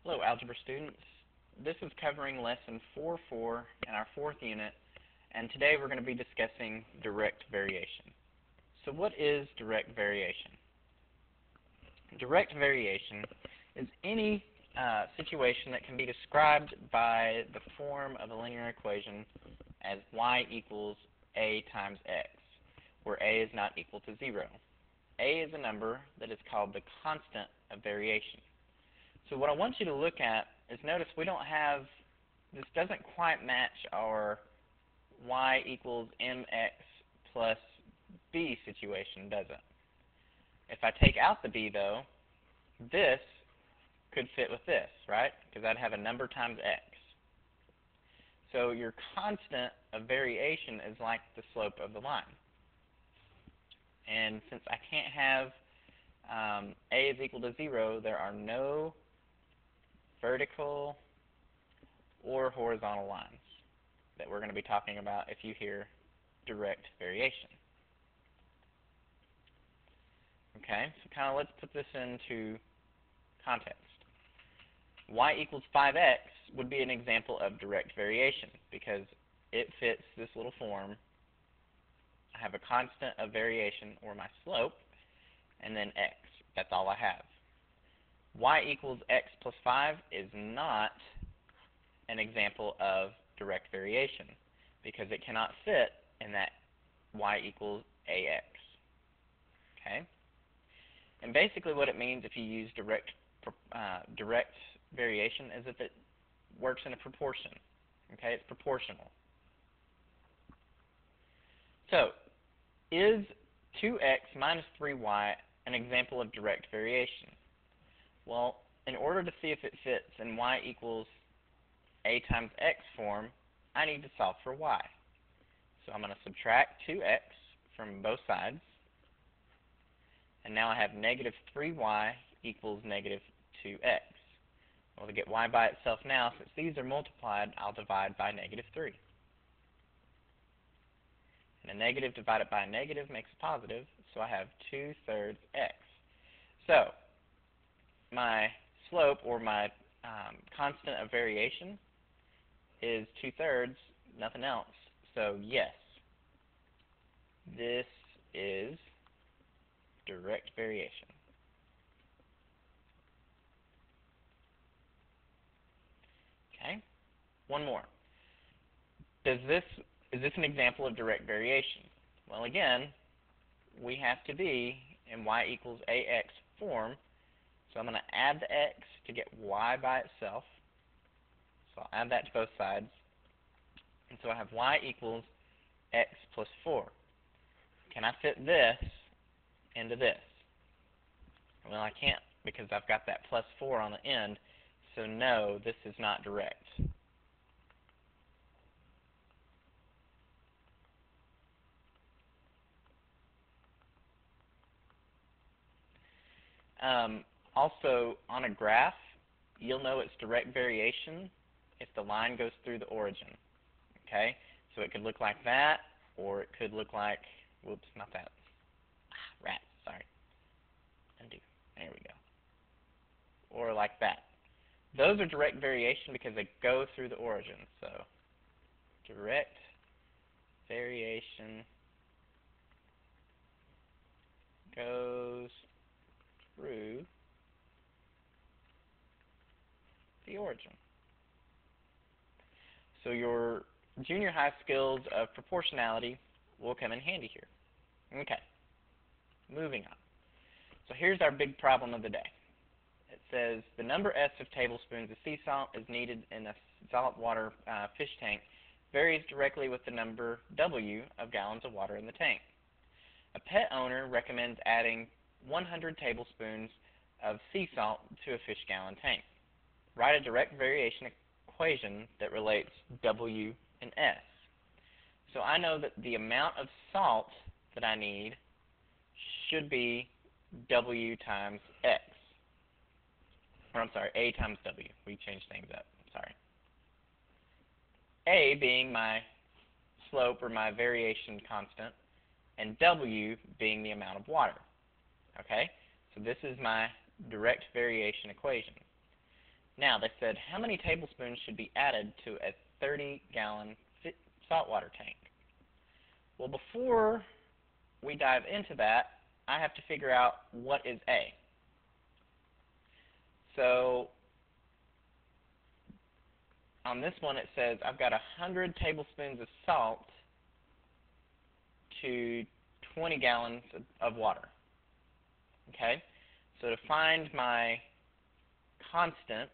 Hello, algebra students. This is covering lesson 4.4 in our fourth unit, and today we're going to be discussing direct variation. So what is direct variation? Direct variation is any situation that can be described by the form of a linear equation as y equals a times x, where a is not equal to 0. A is a number that is called the constant of variation. So what I want you to look at is notice we don't have, this doesn't quite match our y equals mx plus b situation, does it? If I take out the b though, this could fit with this, right? Because I'd have a number times x. So your constant of variation is like the slope of the line. And since I can't have a is equal to 0, there are no vertical or horizontal lines that we're going to be talking about if you hear direct variation. Okay, so let's put this into context. Y equals 5x would be an example of direct variation because it fits this little form. I have a constant of variation, or my slope, and then x. That's all I have. Y equals x plus 5 is not an example of direct variation because it cannot fit in that y equals ax. Okay? And basically what it means if you use direct variation is if it works in a proportion. Okay? It's proportional. So, is 2x minus 3y an example of direct variation? Well, in order to see if it fits in y equals a times x form, I need to solve for y. So I'm going to subtract 2x from both sides, and now I have negative 3y equals negative 2x. Well, to get y by itself now, since these are multiplied, I'll divide by negative 3. And a negative divided by a negative makes a positive, so I have 2/3 x. So, my slope, or my constant of variation, is 2/3, nothing else. So yes, this is direct variation. Okay, one more. Is this an example of direct variation? Well, again, we have to be in y equals ax form, so I'm going to add the x to get y by itself. So I'll add that to both sides. And so I have y equals x plus 4. Can I fit this into this? Well, I can't because I've got that plus 4 on the end. So no, this is not direct. Also, on a graph, you'll know it's direct variation if the line goes through the origin. Okay? So it could look like that, or it could look like, whoops, not that. Rat, sorry. Undo. There we go. Or like that. Those are direct variation because they go through the origin. So, direct variation goes through the origin. So your junior high skills of proportionality will come in handy here. Okay, moving on. So here's our big problem of the day. It says the number S of tablespoons of sea salt is needed in a saltwater fish tank varies directly with the number W of gallons of water in the tank. A pet owner recommends adding 100 tablespoons of sea salt to a fish gallon tank. Write a direct variation equation that relates W and S. So I know that the amount of salt that I need should be W times X. Or I'm sorry, A times W. We changed things up. Sorry. A being my slope, or my variation constant, and W being the amount of water. Okay? So this is my direct variation equation. Now, they said, how many tablespoons should be added to a 30-gallon saltwater tank? Well, before we dive into that, I have to figure out what is A. So, on this one it says I've got 100 tablespoons of salt to 20 gallons of water. Okay? So to find my constant,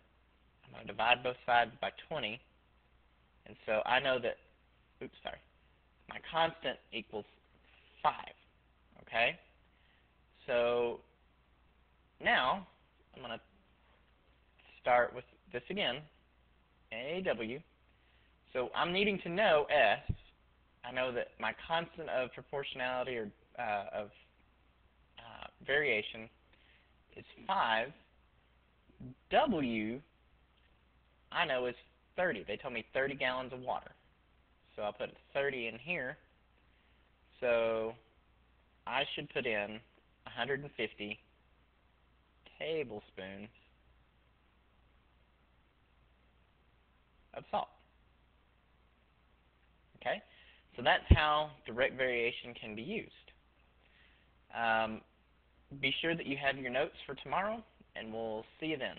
I'm going to divide both sides by 20. And so I know that, my constant equals 5. Okay? So now I'm going to start with this again, AW. So I'm needing to know S. I know that my constant of proportionality or of variation is 5. W, I know, is 30. They told me 30 gallons of water. So I'll put 30 in here. So I should put in 150 tablespoons of salt. Okay? So that's how direct variation can be used. Be sure that you have your notes for tomorrow, and we'll see you then.